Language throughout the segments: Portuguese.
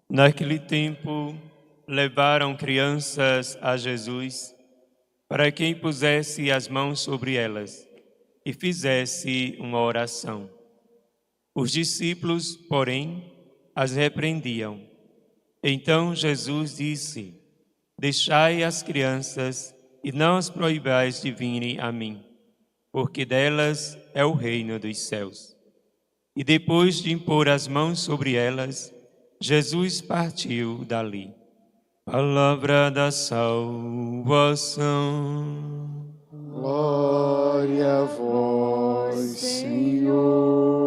Naquele tempo, levaram crianças a Jesus para que impusesse as mãos sobre elas e fizesse uma oração. Os discípulos, porém, as repreendiam. Então Jesus disse: Deixai as crianças e não as proibais de virem a mim, porque delas é o reino dos céus. E depois de impor as mãos sobre elas, Jesus partiu dali. Palavra da salvação. Glória a vós, Senhor.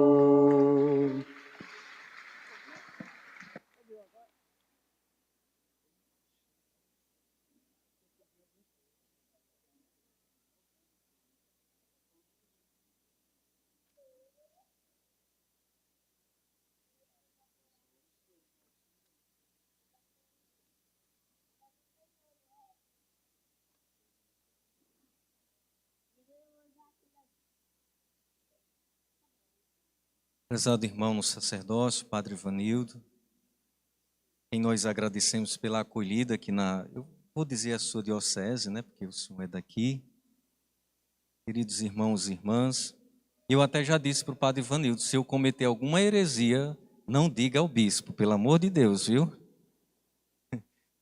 Prezado irmão no sacerdócio, Padre Ivanildo, quem nós agradecemos pela acolhida aqui eu vou dizer a sua diocese, né, porque o senhor é daqui. Queridos irmãos e irmãs, eu até já disse para o Padre Ivanildo, se eu cometer alguma heresia, não diga ao bispo, pelo amor de Deus, viu?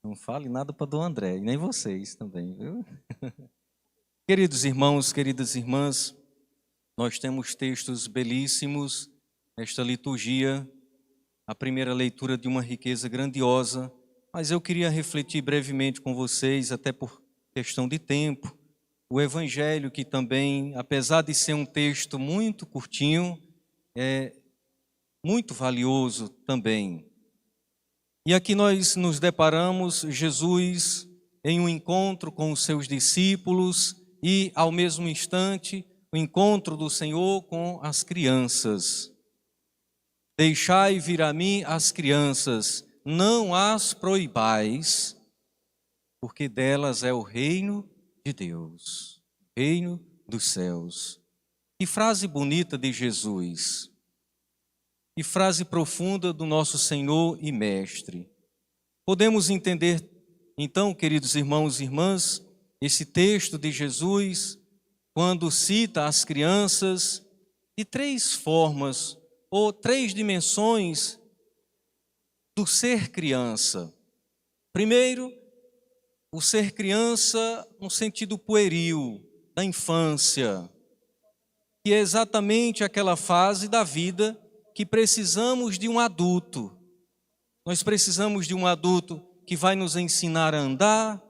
Não fale nada para Dom André, e nem vocês também, viu? Queridos irmãos, queridas irmãs, nós temos textos belíssimos nesta liturgia, a primeira leitura de uma riqueza grandiosa, mas eu queria refletir brevemente com vocês, até por questão de tempo, o Evangelho, que também, apesar de ser um texto muito curtinho, é muito valioso também. E aqui nós nos deparamos Jesus em um encontro com os seus discípulos e, ao mesmo instante, o encontro do Senhor com as crianças. Deixai vir a mim as crianças, não as proibais, porque delas é o reino de Deus, o reino dos céus. Que frase bonita de Jesus, que frase profunda do nosso Senhor e Mestre. Podemos entender, então, queridos irmãos e irmãs, esse texto de Jesus, quando cita as crianças, de três formas, ou três dimensões do ser criança. Primeiro, o ser criança no sentido pueril, da infância, que é exatamente aquela fase da vida que precisamos de um adulto. Nós precisamos de um adulto que vai nos ensinar a andar,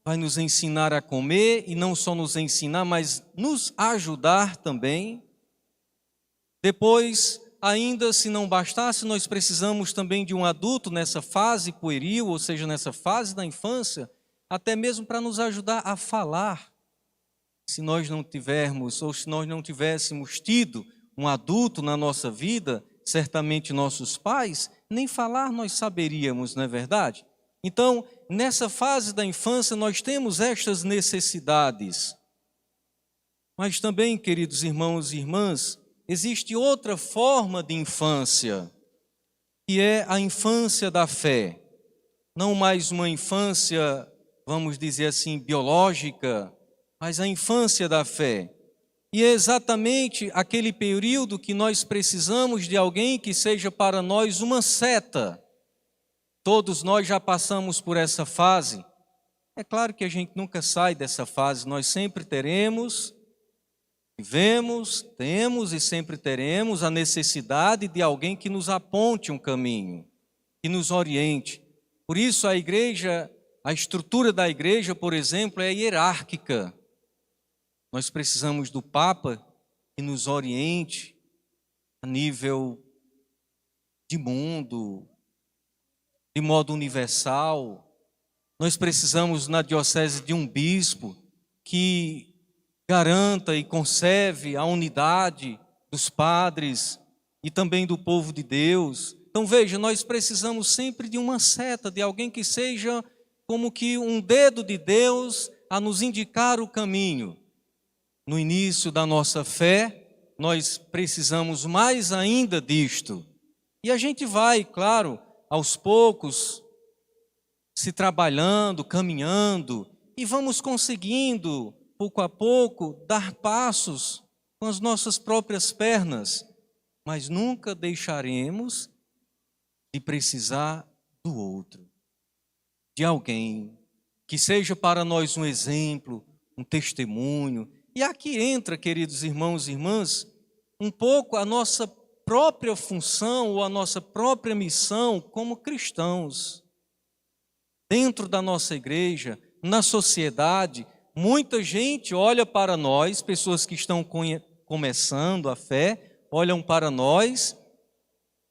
vai nos ensinar a comer, e não só nos ensinar, mas nos ajudar também. Depois, ainda se não bastasse, nós precisamos também de um adulto nessa fase pueril, ou seja, nessa fase da infância, até mesmo para nos ajudar a falar. Se nós não tivermos, ou se nós não tivéssemos tido um adulto na nossa vida, certamente nossos pais, nem falar nós saberíamos, não é verdade? Então, nessa fase da infância, nós temos estas necessidades. Mas também, queridos irmãos e irmãs, existe outra forma de infância, que é a infância da fé. Não mais uma infância, vamos dizer assim, biológica, mas a infância da fé. E é exatamente aquele período que nós precisamos de alguém que seja para nós uma seta. Todos nós já passamos por essa fase. É claro que a gente nunca sai dessa fase, nós sempre teremos, vivemos, temos e sempre teremos a necessidade de alguém que nos aponte um caminho, que nos oriente. Por isso a igreja, a estrutura da igreja, por exemplo, é hierárquica. Nós precisamos do Papa que nos oriente a nível de mundo, de modo universal. Nós precisamos na diocese de um bispo que garanta e conserve a unidade dos padres e também do povo de Deus. Então veja, nós precisamos sempre de uma seta, de alguém que seja como que um dedo de Deus a nos indicar o caminho. No início da nossa fé, nós precisamos mais ainda disto. E a gente vai, claro, aos poucos, se trabalhando, caminhando, e vamos conseguindo, pouco a pouco, dar passos com as nossas próprias pernas, mas nunca deixaremos de precisar do outro, de alguém que seja para nós um exemplo, um testemunho. E aqui entra, queridos irmãos e irmãs, um pouco a nossa própria função ou a nossa própria missão como cristãos. Dentro da nossa igreja, na sociedade, muita gente olha para nós, pessoas que estão começando a fé, olham para nós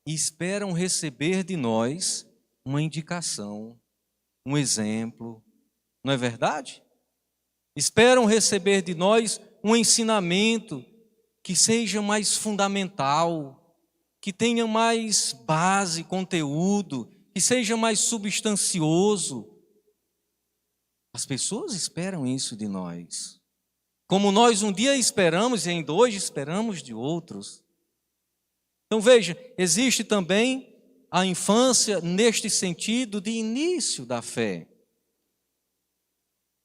e esperam receber de nós uma indicação, um exemplo, não é verdade? Esperam receber de nós um ensinamento que seja mais fundamental, que tenha mais base, conteúdo, que seja mais substancioso. As pessoas esperam isso de nós, como nós um dia esperamos e ainda hoje esperamos de outros. Então veja, existe também a infância neste sentido de início da fé.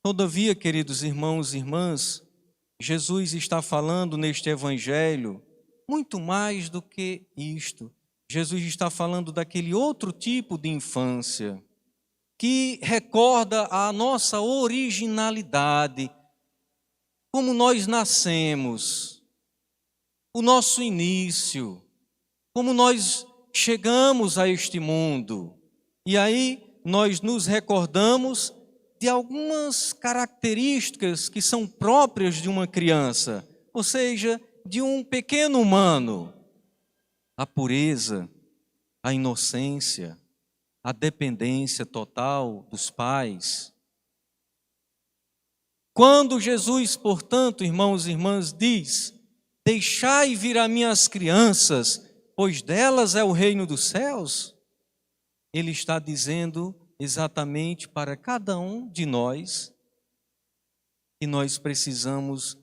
Todavia, queridos irmãos e irmãs, Jesus está falando neste evangelho muito mais do que isto. Jesus está falando daquele outro tipo de infância que recorda a nossa originalidade, como nós nascemos, o nosso início, como nós chegamos a este mundo. E aí nós nos recordamos de algumas características que são próprias de uma criança, ou seja, de um pequeno humano: a pureza, a inocência, a dependência total dos pais. Quando Jesus, portanto, irmãos e irmãs, diz: deixai vir a mim as crianças, pois delas é o reino dos céus, ele está dizendo exatamente para cada um de nós que nós precisamos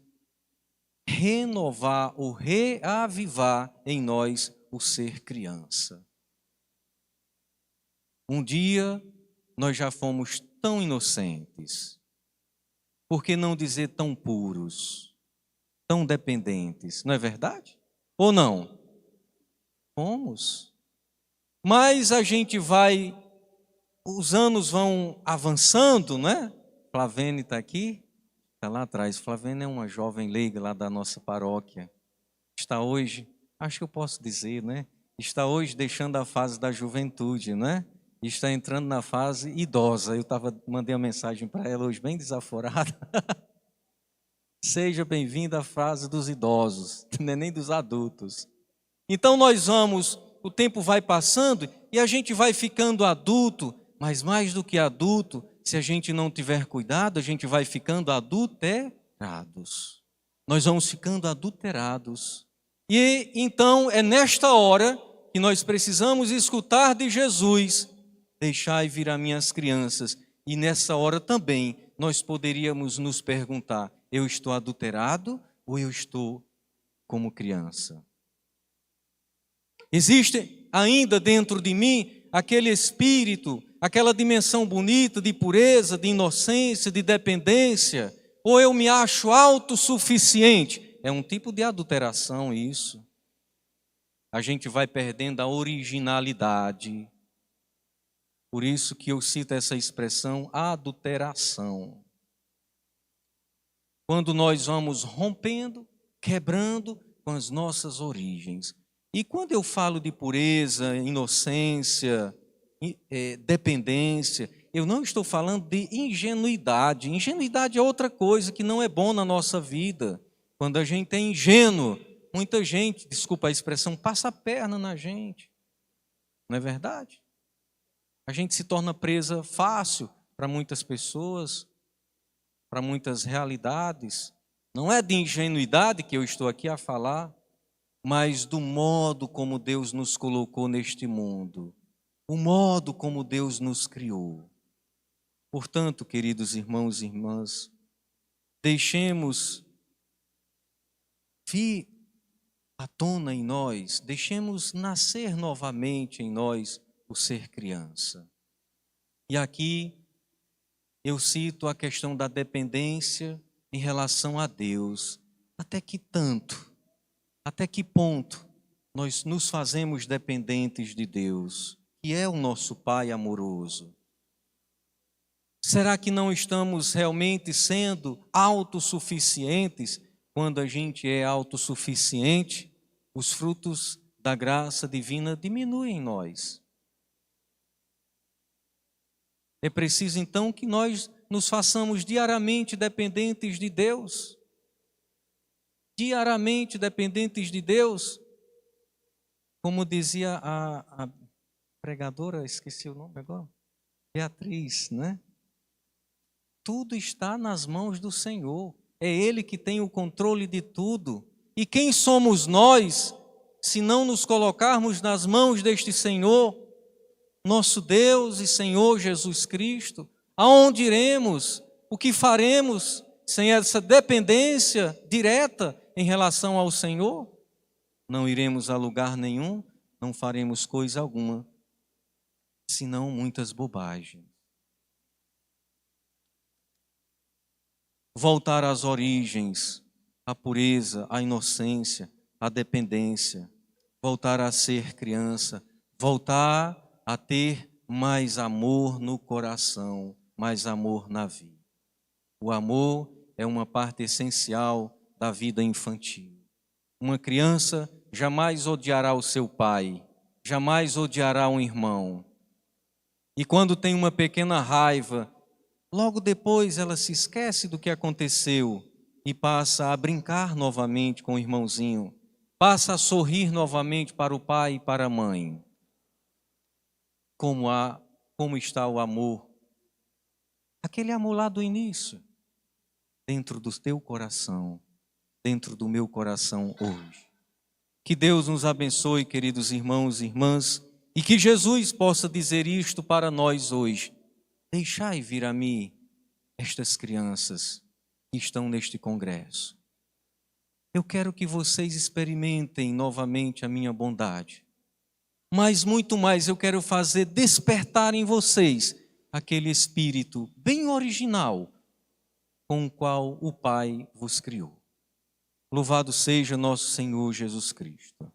renovar ou reavivar em nós o ser criança. Um dia nós já fomos tão inocentes, por que não dizer tão puros, tão dependentes, não é verdade? Ou não? Fomos. Mas a gente vai, os anos vão avançando, né? Flavene está aqui, está lá atrás. Flavene é uma jovem leiga lá da nossa paróquia. Está hoje, acho que eu posso dizer, né? Está hoje deixando a fase da juventude, né? E está entrando na fase idosa. Eu mandei uma mensagem para ela hoje bem desaforada. Seja bem-vinda à fase dos idosos, não é nem dos adultos. Então nós vamos, o tempo vai passando e a gente vai ficando adulto, mas mais do que adulto, se a gente não tiver cuidado, a gente vai ficando adulterados. Nós vamos ficando adulterados. E então é nesta hora que nós precisamos escutar de Jesus: deixai vir a mim as crianças. E nessa hora também nós poderíamos nos perguntar: eu estou adulterado ou eu estou como criança? Existe ainda dentro de mim aquele espírito, aquela dimensão bonita de pureza, de inocência, de dependência? Ou eu me acho autossuficiente? É um tipo de adulteração isso. A gente vai perdendo a originalidade. Por isso que eu cito essa expressão, adulteração. Quando nós vamos rompendo, quebrando com as nossas origens. E quando eu falo de pureza, inocência, dependência, eu não estou falando de ingenuidade. Ingenuidade é outra coisa que não é bom na nossa vida. Quando a gente é ingênuo, muita gente, desculpa a expressão, passa a perna na gente. Não é verdade? A gente se torna presa fácil para muitas pessoas, para muitas realidades. Não é de ingenuidade que eu estou aqui a falar, mas do modo como Deus nos colocou neste mundo, o modo como Deus nos criou. Portanto, queridos irmãos e irmãs, deixemos vir à tona em nós, deixemos nascer novamente em nós o ser criança. E aqui eu cito a questão da dependência em relação a Deus. Até que tanto, até que ponto nós nos fazemos dependentes de Deus, que é o nosso Pai amoroso? Será que não estamos realmente sendo autossuficientes? Quando a gente é autossuficiente, os frutos da graça divina diminuem em nós. É preciso então que nós nos façamos diariamente dependentes de Deus. Diariamente dependentes de Deus. Como dizia a pregadora, esqueci o nome agora, Beatriz, né? Tudo está nas mãos do Senhor. É Ele que tem o controle de tudo. E quem somos nós, se não nos colocarmos nas mãos deste Senhor, nosso Deus e Senhor Jesus Cristo? Aonde iremos? O que faremos sem essa dependência direta em relação ao Senhor? Não iremos a lugar nenhum, não faremos coisa alguma, senão muitas bobagens. Voltar às origens, à pureza, à inocência, à dependência, voltar a ser criança, voltar a ter mais amor no coração, mais amor na vida. O amor é uma parte essencial da vida infantil. Uma criança jamais odiará o seu pai, jamais odiará um irmão. E quando tem uma pequena raiva, logo depois ela se esquece do que aconteceu e passa a brincar novamente com o irmãozinho, passa a sorrir novamente para o pai e para a mãe. Como está o amor? Aquele amor lá do início, dentro do teu coração, dentro do meu coração hoje. Que Deus nos abençoe, queridos irmãos e irmãs, e que Jesus possa dizer isto para nós hoje. Deixai vir a mim estas crianças que estão neste congresso. Eu quero que vocês experimentem novamente a minha bondade. Mas muito mais eu quero fazer despertar em vocês aquele espírito bem original com o qual o Pai vos criou. Louvado seja nosso Senhor Jesus Cristo.